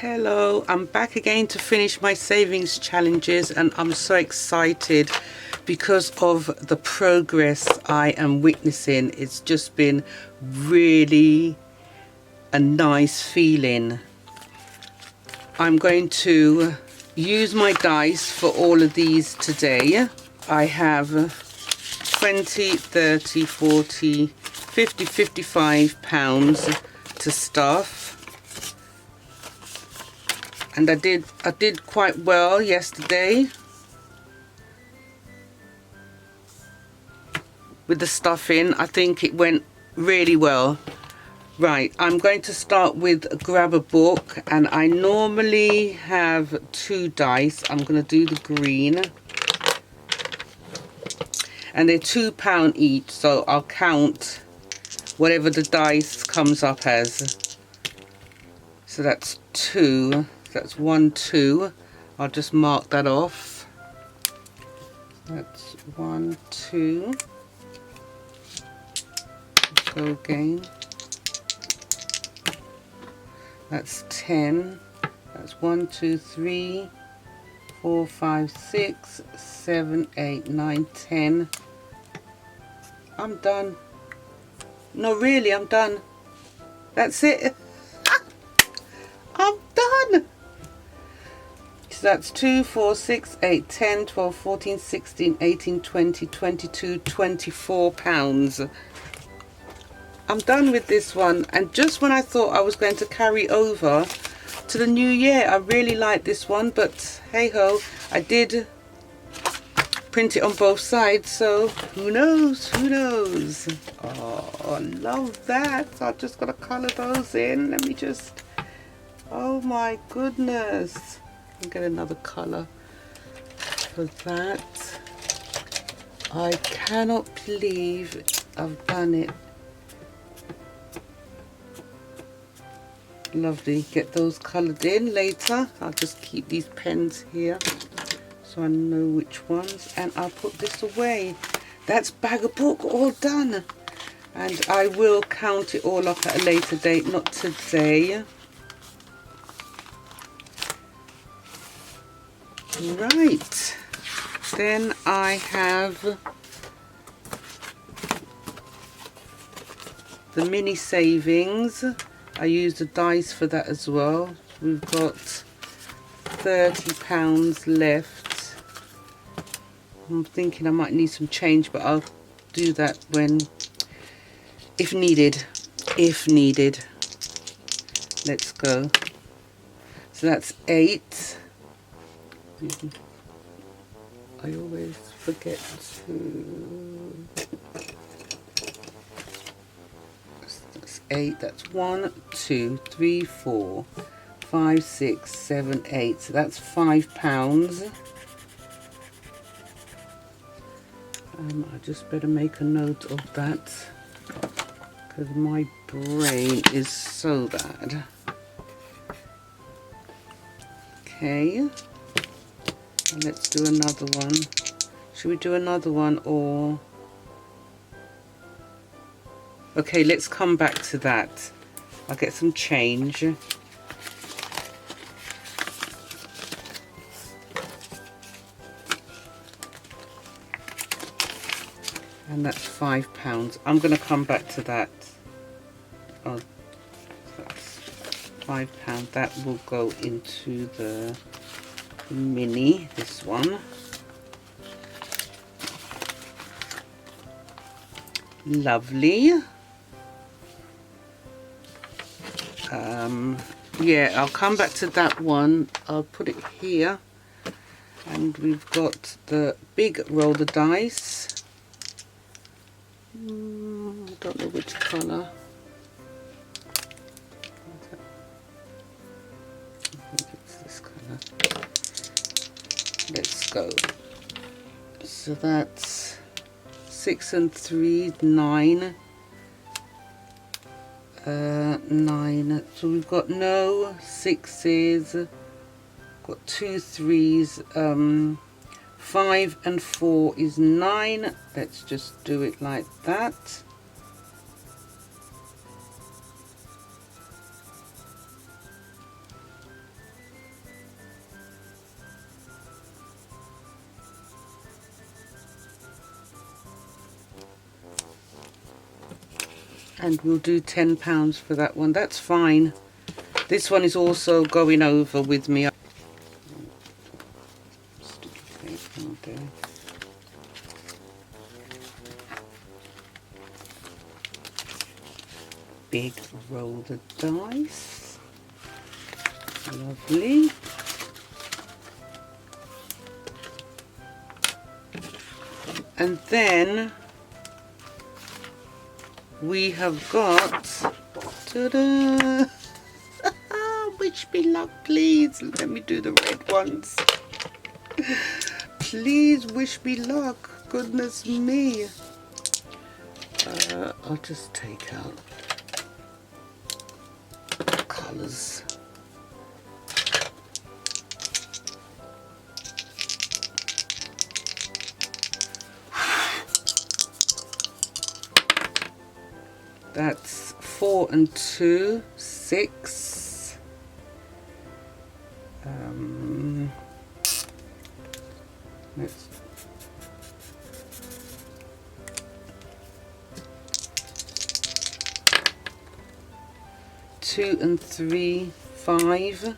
Hello, I'm back again to finish my savings challenges, and I'm so excited because of the progress I am witnessing. It's just been really a nice feeling. I'm going to use my dice for all of these today. I have 20, 30, 40, 50, 55 pounds to stuff. And I did quite well yesterday with the stuffing. I think it went really well. Right, I'm going to start with grab a book, and I normally have 2 dice. I'm going to do the green, and they're £2 each, so I'll count whatever the dice comes up as. So that's 2. That's 1, 2. I'll just mark that off. That's 1, 2. Go again. That's 10. That's 1, 2, 3, 4, 5, 6, 7, 8, 9, 10. I'm done. No, really, I'm done. That's it. I'm done. So that's 2, 4, 6, 8, 10, 12, 14, 16, 18, 20, 22, 24 pounds. I'm done with this one. And just when I thought I was going to carry over to the new year, I really like this one, but hey ho, I did print it on both sides, so who knows, who knows. Oh, I love that. So I just got to colour those in. Let me just, oh my goodness. I'll get another colour for that. I cannot believe I've done it. Lovely. Get those coloured in later. I'll just keep these pens here so I know which ones, and I'll put this away. That's bag of book all done, and I will count it all up at a later date, not today. Right, then I have the mini savings. I used the dice for that as well. We've got £30 left. I'm thinking I might need some change, but I'll do that when, if needed. If needed. Let's go. So that's 8. I always forget to. That's 8. That's 1, 2, 3, 4, 5, 6, 7, 8. So that's £5. I just better make a note of that because my brain is so bad. Okay. Let's do another one. Should we do another one, or? Okay, let's come back to that. I'll get some change. And that's £5. I'm going to come back to that. Oh, that's £5. That will go into the mini, this one. Lovely. Yeah, I'll come back to that one. I'll put it here, and we've got the big roll the dice. I don't know which colour. I think it's this colour. Let's go. So that's 6 and 3, 9. 9. So we've got no 6s. Got 2 3s. 5 and 4 is 9. Let's just do it like that. and we'll do £10 for that one. That's fine. This one is also going over with me. Big roll the dice. Lovely. And then we have got, ta-da! Wish me luck, please. Let me do the red ones. Please wish me luck. Goodness me. I'll just take out colours. That's 4 and 2, 6. Let's 2 and 3, 5.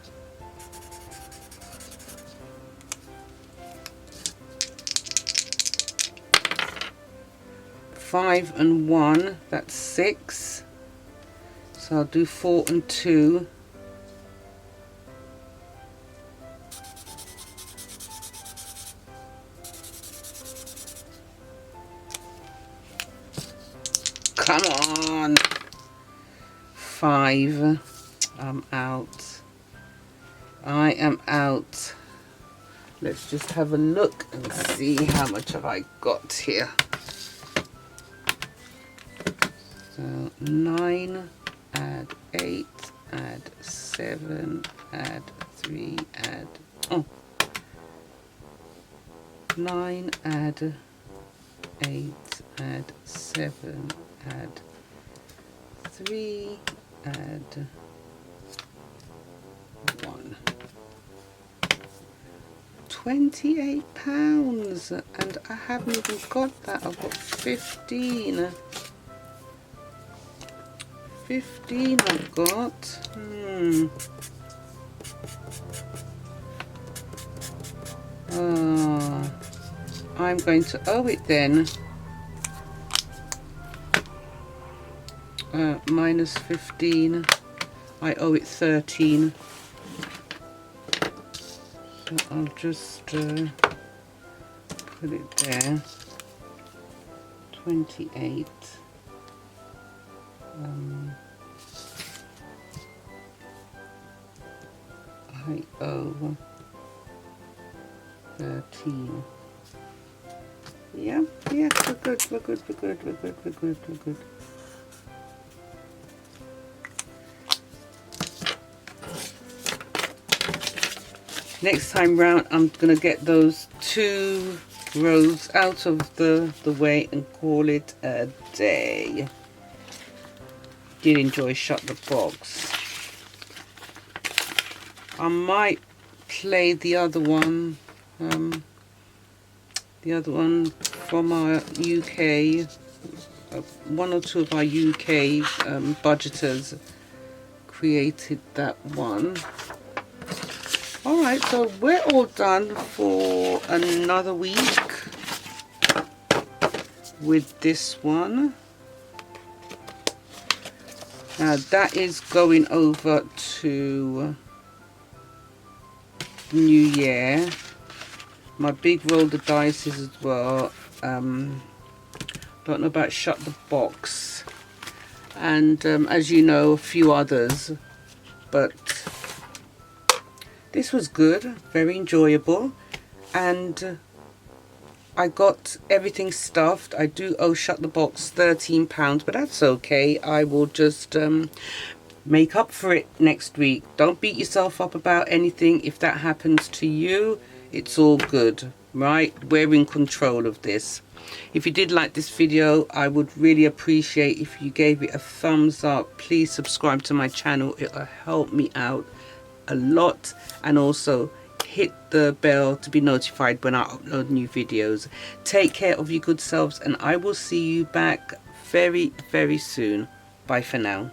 5 and 1, that's 6. So I'll do 4 and 2. Come on! 5. I'm out. I am out. Let's just have a look and see how much have I got here. So 9, add 8, add 7, add 3, add, 9, add 8, add 7, add 3, add 1. £28, and I haven't even got that. I've got 15. 15 I've got. I'm going to owe it then. Minus 15. I owe it 13. So I'll just put it there. 28. I owe 13. Yeah, we're good, we're good. Next time round, I'm gonna get those 2 rows out of the way and call it a day. Did enjoy Shut the Box. I might play the other one from our UK. One or two of our UK budgeters created that one. Alright, so we're all done for another week with this one. Now that is going over to New Year. My big roll the dice is as well. Don't know about Shut the Box. And as you know, a few others. But this was good, very enjoyable. And I got everything stuffed. I do owe Shut the Box £13, but that's okay. I will just make up for it next week. Don't beat yourself up about anything. If that happens to you, it's all good, right? We're in control of this. If you did like this video, I would really appreciate if you gave it a thumbs up. Please subscribe to my channel. It'll help me out a lot. And also hit the bell to be notified when I upload new videos. Take care of your good selves, and I will see you back very, very soon. Bye for now.